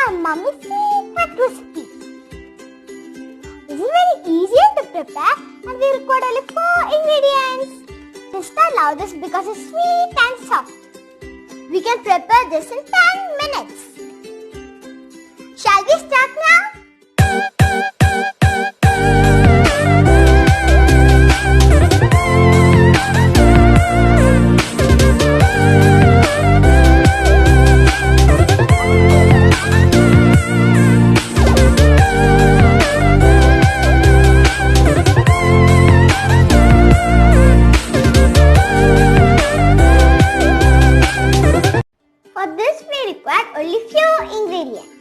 our mummy's secret recipe. This is very easy to prepare and we require only 4 ingredients. Sister loves this because it's sweet and soft. We can prepare this in 10 minutes. Shall we start now? For this we require only few ingredients.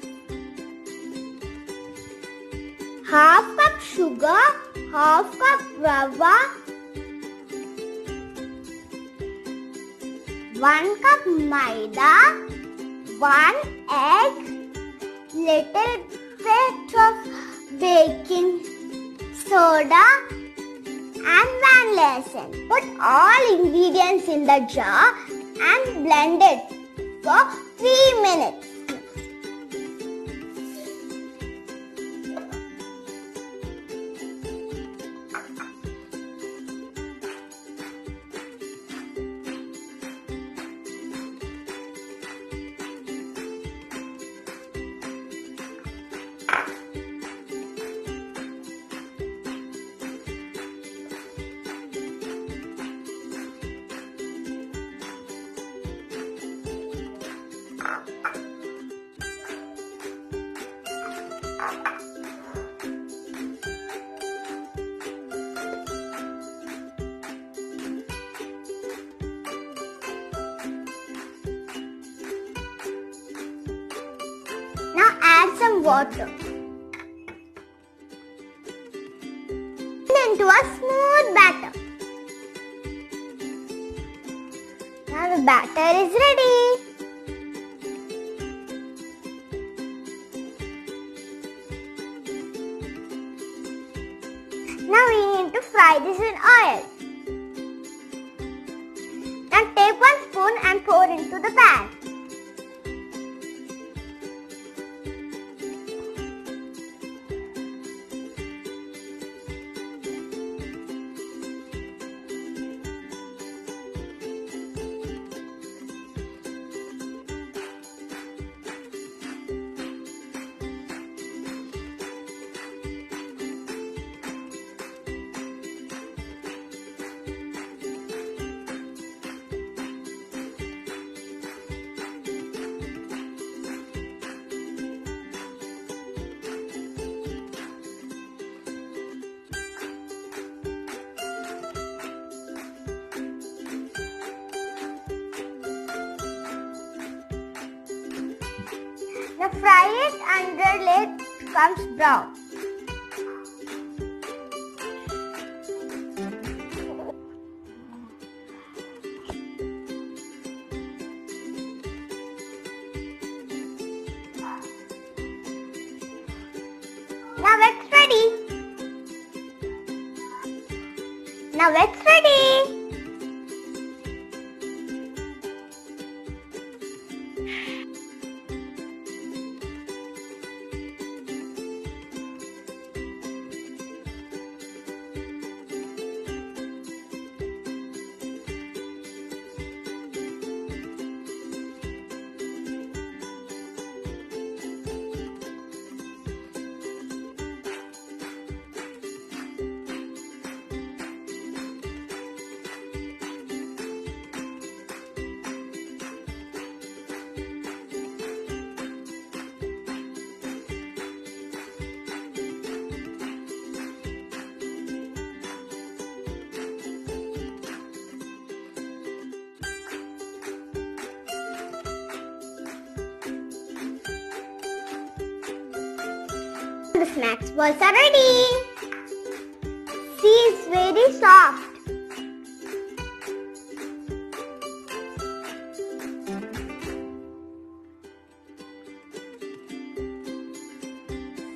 Half cup sugar, half cup rava, 1 cup maida, 1 egg, little bit of baking soda and vanilla essence. Put all ingredients in the jar and blend it for 3 minutes. Now add some water into a smooth batter. Now the batter is ready. Now we need to fry this in oil. Now take 1 spoon and pour into the pan. Now fry it until it becomes brown. Now it's ready. The snacks balls are ready. See, it's very soft.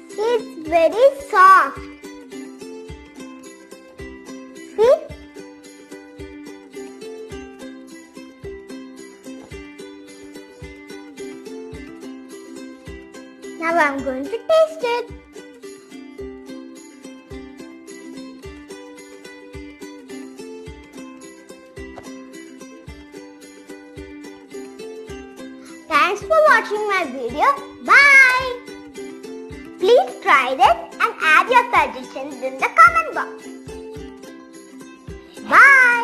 See, it's very soft. See? Now I'm going to taste it. Thanks for watching my video. Bye. Please try this and add your suggestions in the comment box. Bye.